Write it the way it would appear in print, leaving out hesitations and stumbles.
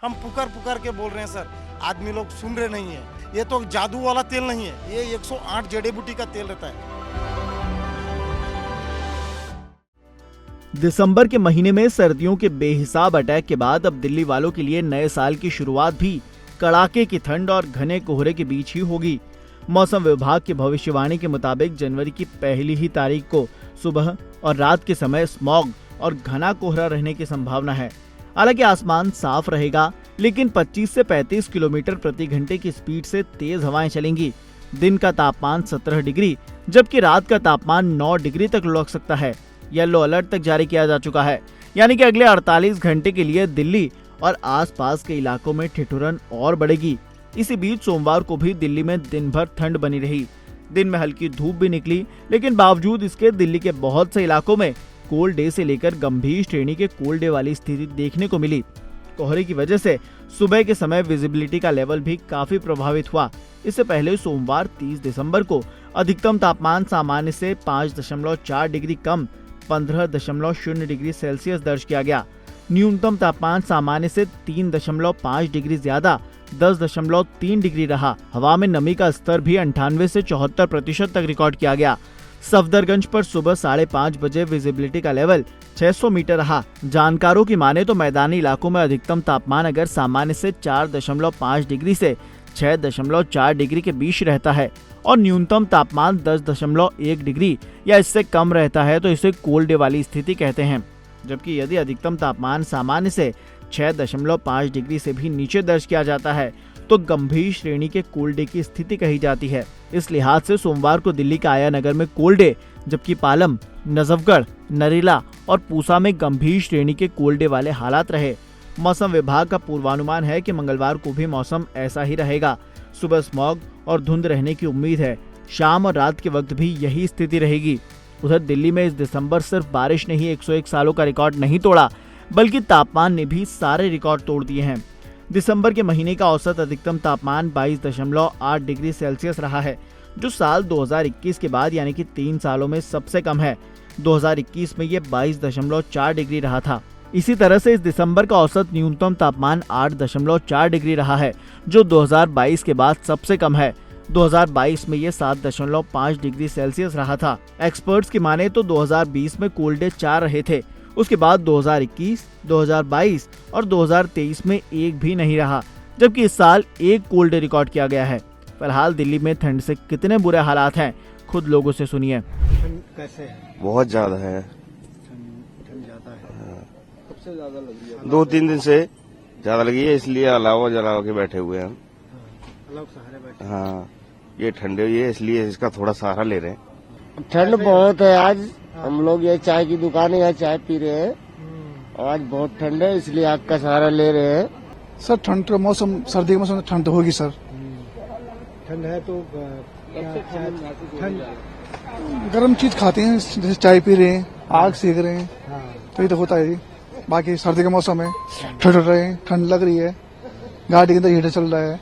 हम पुकार पुकार के बोल रहे हैं सर, आदमी लोग सुन रहे नहीं है। ये तो जादू वाला तेल नहीं है, ये 108 जड़ी बूटी का तेल रहता है। दिसंबर के महीने में सर्दियों के बेहिसाब अटैक के बाद अब दिल्ली वालों के लिए नए साल की शुरुआत भी कड़ाके की ठंड और घने कोहरे के बीच ही होगी। मौसम विभाग की भविष्यवाणी के मुताबिक जनवरी की पहली ही तारीख को सुबह और रात के समय स्मॉग और घना कोहरा रहने की संभावना है। हालांकि आसमान साफ रहेगा, लेकिन 25 से 35 किलोमीटर प्रति घंटे की स्पीड से तेज हवाएं चलेंगी। दिन का तापमान 17 डिग्री जबकि रात का तापमान 9 डिग्री तक लुढ़क सकता है। येलो अलर्ट तक जारी किया जा चुका है, यानी कि अगले 48 घंटे के लिए दिल्ली और आसपास के इलाकों में ठिठुरन और बढ़ेगी। इसी बीच सोमवार को भी दिल्ली में दिन भर ठंड बनी रही। दिन में हल्की धूप भी निकली, लेकिन बावजूद इसके दिल्ली के बहुत से इलाकों में कोल्ड डे से लेकर गंभीर श्रेणी के कोल्ड डे वाली स्थिति देखने को मिली। कोहरे की वजह से सुबह के समय विजिबिलिटी का लेवल भी काफी प्रभावित हुआ। इससे पहले सोमवार 30 दिसंबर को अधिकतम तापमान सामान्य से 5.4 डिग्री कम 15.0 डिग्री सेल्सियस दर्ज किया गया। न्यूनतम तापमान सामान्य से 3.5 डिग्री ज्यादा 10.3 डिग्री रहा। हवा में नमी का स्तर भी 98 से 74% तक रिकॉर्ड किया गया। सफदरगंज पर सुबह 5:30 बजे विजिबिलिटी का लेवल 600 मीटर रहा। जानकारों की माने तो मैदानी इलाकों में अधिकतम तापमान अगर सामान्य से 4.5 डिग्री से 6.4 डिग्री के बीच रहता है और न्यूनतम तापमान 10.1 डिग्री या इससे कम रहता है तो इसे कोल्ड डे वाली स्थिति कहते हैं। जबकि यदि अधिकतम तापमान सामान्य से 6.5 डिग्री से भी नीचे दर्ज किया जाता है तो गंभीर श्रेणी के कोल्ड डे की स्थिति कही जाती है। इस लिहाज से सोमवार को दिल्ली का आया नगर में कोल्ड डे, जबकि पालम, नजफगढ़, नरेला और पूसा में गंभीर श्रेणी के कोल्ड डे वाले हालात रहे। मौसम विभाग का पूर्वानुमान है कि मंगलवार को भी मौसम ऐसा ही रहेगा। सुबह स्मॉग और धुंध रहने की उम्मीद है। शाम और रात के वक्त भी यही स्थिति रहेगी। उधर दिल्ली में इस दिसंबर सिर्फ बारिश ने ही 101 सालों का रिकॉर्ड नहीं तोड़ा, बल्कि तापमान ने भी सारे रिकॉर्ड तोड़ दिए हैं। दिसंबर के महीने का औसत अधिकतम तापमान 22.8 डिग्री सेल्सियस रहा है, जो साल 2021 के बाद यानी कि 3 सालों में सबसे कम है। 2021 में ये 22.4 डिग्री रहा था। इसी तरह से इस दिसंबर का औसत न्यूनतम तापमान 8.4 डिग्री रहा है, जो 2022 के बाद सबसे कम है। 2022 में ये 7.5 डिग्री सेल्सियस रहा था। एक्सपर्ट्स की माने तो 2020 में कोल्ड डे 4 रहे थे। उसके बाद 2021, 2022 और 2023 में एक भी नहीं रहा, जबकि इस साल एक कोल्ड डे रिकॉर्ड किया गया है। फिलहाल दिल्ली में ठंड से कितने बुरे हालात हैं, खुद लोगों से सुनिए। कैसे है? बहुत ज्यादा है। ठंड ज्यादा है। कब से ज्यादा लगी है? 2-3 दिन से ज्यादा लगी है, इसलिए अलावा जला के बैठे हुए हैं हम। अलग सहारे बैठे। हाँ, ये ठंडे हुई है इसलिए इसका थोड़ा सहारा ले रहे हैं। ठंड बहुत है। आज हम लोग ये चाय की दुकान है, यहाँ चाय पी रहे हैं। आज बहुत ठंड है, इसलिए आग का सहारा ले रहे हैं। सर ठंड का मौसम, सर्दी के मौसम में ठंड होगी सर। ठंड है तो ठंड गर्म चीज खाते हैं, जैसे चाय पी रहे हैं, आग सेक रहे हैं, तो ये तो होता है जी। बाकी सर्दी का मौसम है, ठंड रहे हैं, ठंड लग रही है, गाड़ी के अंदर हीटर चल रहा है।